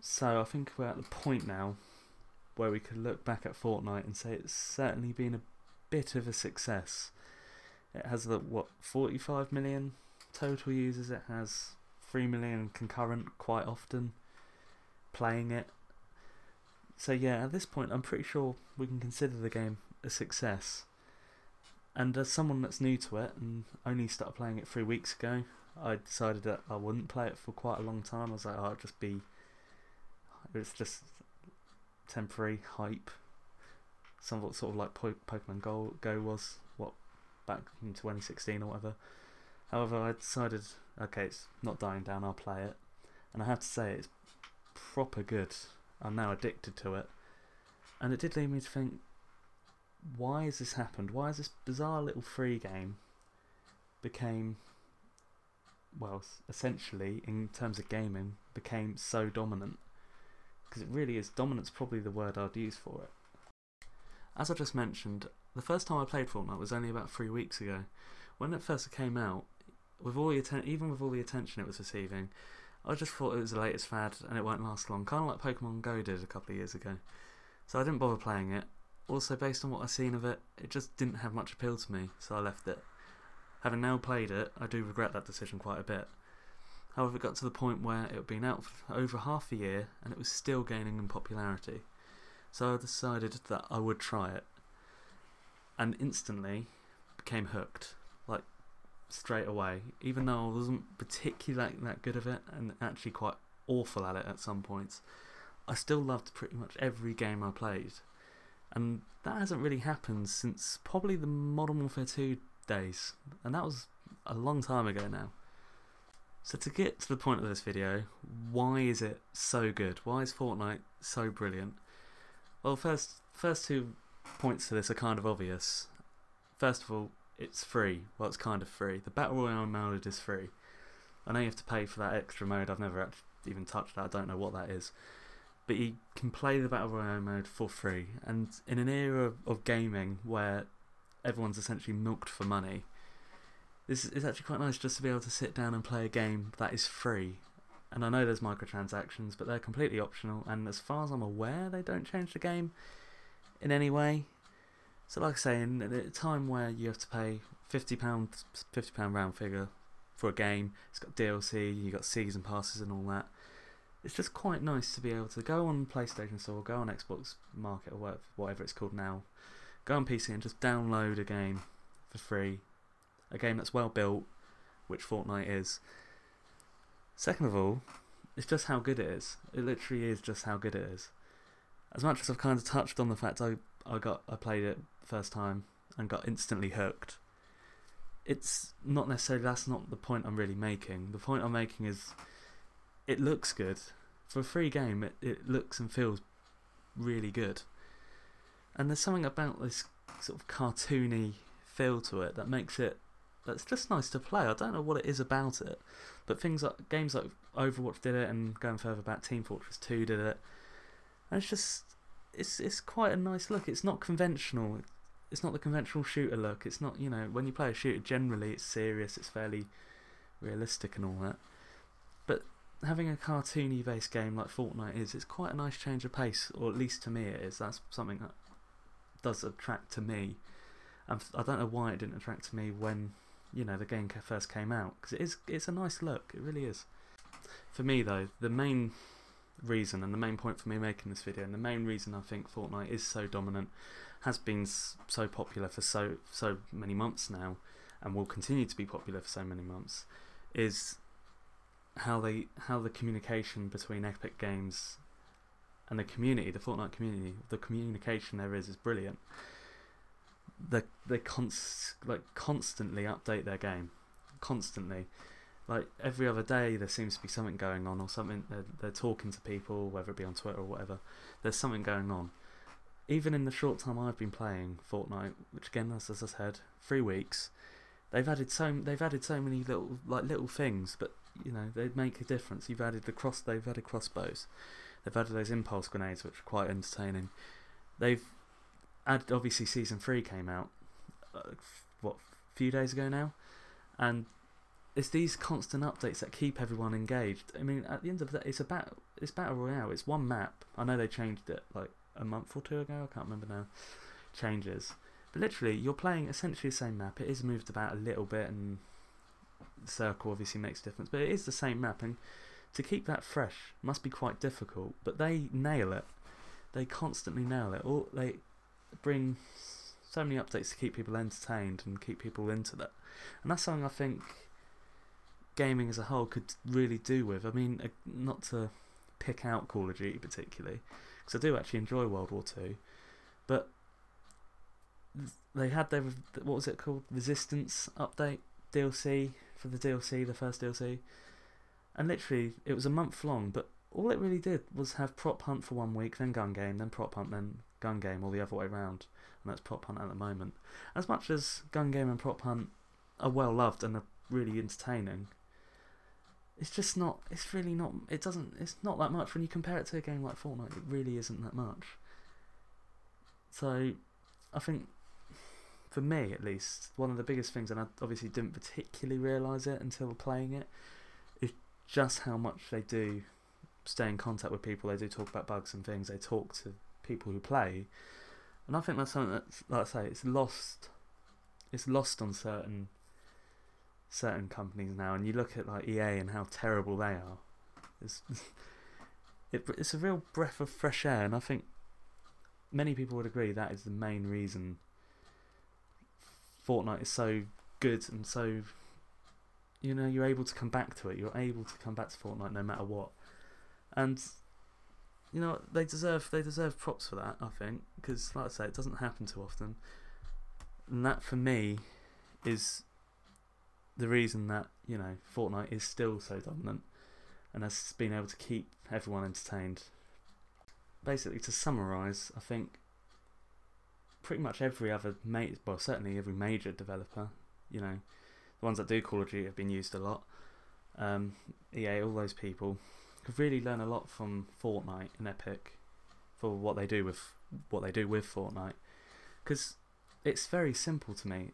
So I think we're at the point now where we could look back at Fortnite and say it's certainly been a bit of a success. It has 45 million total users. It has 3 million concurrent quite often playing it. So yeah, at this point I'm pretty sure we can consider the game a success. And as someone that's new to it and only started playing it 3 weeks ago, I decided that I wouldn't play it for quite a long time. I was like, oh, it's just temporary hype. Somewhat sort of like Pokemon Go was, back in 2016 or whatever. However, I decided, okay, it's not dying down, I'll play it. And I have to say, it's proper good. I'm now addicted to it. And it did lead me to think, why has this happened? Why has this bizarre little free game became, well, essentially, in terms of gaming, became so dominant? Because it really is. Dominant's probably the word I'd use for it. As I just mentioned, the first time I played Fortnite was only about 3 weeks ago. When it first came out, even with all the attention it was receiving, I just thought it was the latest fad and it won't last long, kind of like Pokemon Go did a couple of years ago. So I didn't bother playing it. Also, based on what I've seen of it, it just didn't have much appeal to me, so I left it. Having now played it, I do regret that decision quite a bit. However, it got to the point where it had been out for over half a year and it was still gaining in popularity. So I decided that I would try it, and instantly became hooked, like straight away. Even though I wasn't particularly that good of it and actually quite awful at it at some points, I still loved pretty much every game I played. And that hasn't really happened since probably the Modern Warfare 2 days, and that was a long time ago now. So to get to the point of this video, why is it so good? Why is Fortnite so brilliant? Well, first 2 points to this are kind of obvious. First of all, it's free. Well, it's kind of free. The Battle Royale mode is free. I know you have to pay for that extra mode. I've never actually even touched that. I don't know what that is. But you can play the Battle Royale mode for free. And in an era of gaming where everyone's essentially milked for money, this is actually quite nice just to be able to sit down and play a game that is free. And I know there's microtransactions, but they're completely optional, and as far as I'm aware, they don't change the game in any way. So like I say, in a time where you have to pay £50 round figure for a game, it's got DLC, you've got season passes and all that, it's just quite nice to be able to go on PlayStation Store, go on Xbox Market or whatever it's called now, go on PC and just download a game for free, a game that's well built, which Fortnite is. Second of all, it's just how good it is. It literally is just how good it is. As much as I've kind of touched on the fact I played it the first time and got instantly hooked, it's not necessarily, that's not the point I'm really making. The point I'm making is it looks good. For a free game, it looks and feels really good. And there's something about this sort of cartoony feel to it that makes it, that's just nice to play. I don't know what it is about it, but games like Overwatch did it, and going further back, Team Fortress 2 did it. And it's quite a nice look. It's not conventional. It's not the conventional shooter look. It's not, when you play a shooter, generally it's serious, it's fairly realistic and all that. But having a cartoony based game like Fortnite it's quite a nice change of pace, or at least to me it is. That's something that does attract to me. I don't know why it didn't attract to me when the game first came out, because it's a nice look, it really is. For me though, the main reason and the main point for me making this video, and the main reason I think Fortnite is so dominant, has been so popular for so many months now, and will continue to be popular for so many months, is how the communication between Epic Games and the community, the Fortnite community, the communication there is brilliant. They constantly update their game, constantly. Like every other day there seems to be something going on, or something, they're talking to people, whether it be on Twitter or whatever. There's something going on. Even in the short time I've been playing Fortnite, which again, as I said, 3 weeks, they've added so many little things, but they make a difference. They've added crossbows, they've added those impulse grenades, which are quite entertaining. They've added, obviously Season 3 came out a few days ago now, and it's these constant updates that keep everyone engaged. I mean, at the end of the day, it's battle royale. It's one map. I know they changed it like a month or two ago. I can't remember now. Changes, but literally you're playing essentially the same map. It is moved about a little bit, and the circle obviously makes a difference, but it is the same map, and to keep that fresh must be quite difficult. But they nail it. They constantly nail it. Or they bring so many updates to keep people entertained and keep people into that, and that's something I think gaming as a whole could really do with. I mean, not to pick out Call of Duty particularly, because I do actually enjoy World War II, but they had their, what was it called, Resistance update DLC for the DLC, the first DLC, and literally it was a month long, but all it really did was have prop hunt for 1 week, then gun game, then prop hunt, then gun game, or the other way around, and that's prop hunt at the moment. As much as gun game and prop hunt are well loved and are really entertaining, it's just not, it's really not, it's not that much when you compare it to a game like Fortnite. It really isn't that much. So I think, for me at least, one of the biggest things, and I obviously didn't particularly realise it until playing it, is just how much they do stay in contact with people. They do talk about bugs and things. They talk to people who play, and I think that's something that, like I say, it's lost on certain companies now. And you look at like EA and how terrible they are. It's a real breath of fresh air, and I think many people would agree that is the main reason Fortnite is so good, and so, you know, you're able to come back to it. You're able to come back to Fortnite no matter what, and you know they deserve props for that. I think, because like I say, it doesn't happen too often, and that for me is the reason that, you know, Fortnite is still so dominant and has been able to keep everyone entertained. Basically, to summarise, I think pretty much every other certainly every major developer, you know, the ones that do Call of Duty have been used a lot. EA, all those people could really learn a lot from Fortnite and Epic for what they do with Fortnite, because it's very simple to me.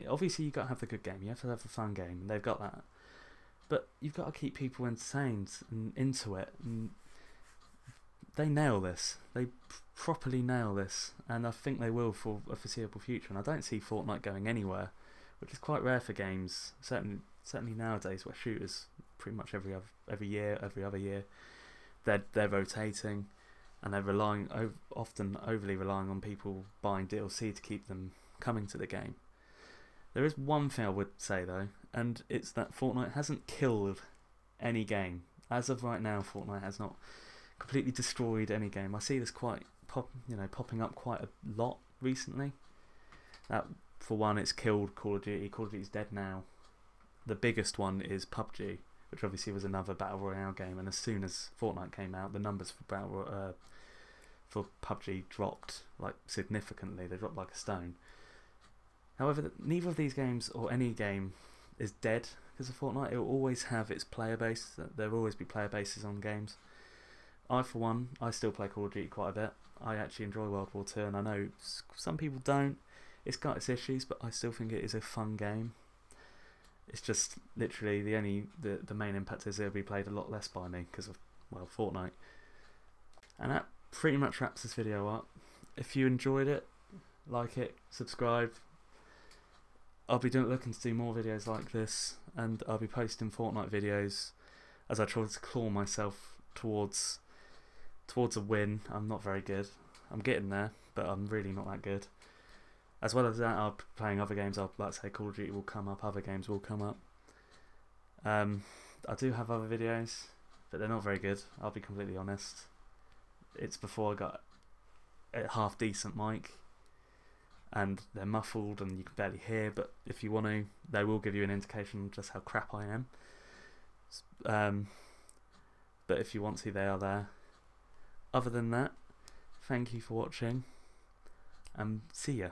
Obviously, you've got to have the good game. You have to have the fun game, and they've got that. But you've got to keep people entertained and into it. And they nail this. They properly nail this, and I think they will for a foreseeable future. And I don't see Fortnite going anywhere, which is quite rare for games. Certainly nowadays, where shooters pretty much every other year, they're rotating, and they're often overly relying on people buying DLC to keep them coming to the game. There is one thing I would say though, and it's that Fortnite hasn't killed any game. As of right now, Fortnite has not completely destroyed any game. I see this popping up quite a lot recently. That, for one, it's killed Call of Duty. Call of Duty's dead now. The biggest one is PUBG, which obviously was another battle royale game. And as soon as Fortnite came out, the numbers for PUBG dropped like significantly. They dropped like a stone. However, neither of these games or any game is dead because of Fortnite. It will always have its player base. There will always be player bases on games. I, for one, I still play Call of Duty quite a bit. I actually enjoy World War II, and I know some people don't. It's got its issues, but I still think it is a fun game. It's just literally the main impact is it'll be played a lot less by me because of, well, Fortnite. And that pretty much wraps this video up. If you enjoyed it, like it, subscribe. I'll be looking to do more videos like this, and I'll be posting Fortnite videos as I try to claw myself towards a win. I'm not very good. I'm getting there, but I'm really not that good. As well as that, I'll be playing other games. I'll, like I say, Call of Duty will come up, other games will come up. I do have other videos, but they're not very good, I'll be completely honest. It's before I got a half decent mic, and they're muffled and you can barely hear, but if you want to, they will give you an indication of just how crap I am. But if you want to, they are there. Other than that, thank you for watching, and see ya.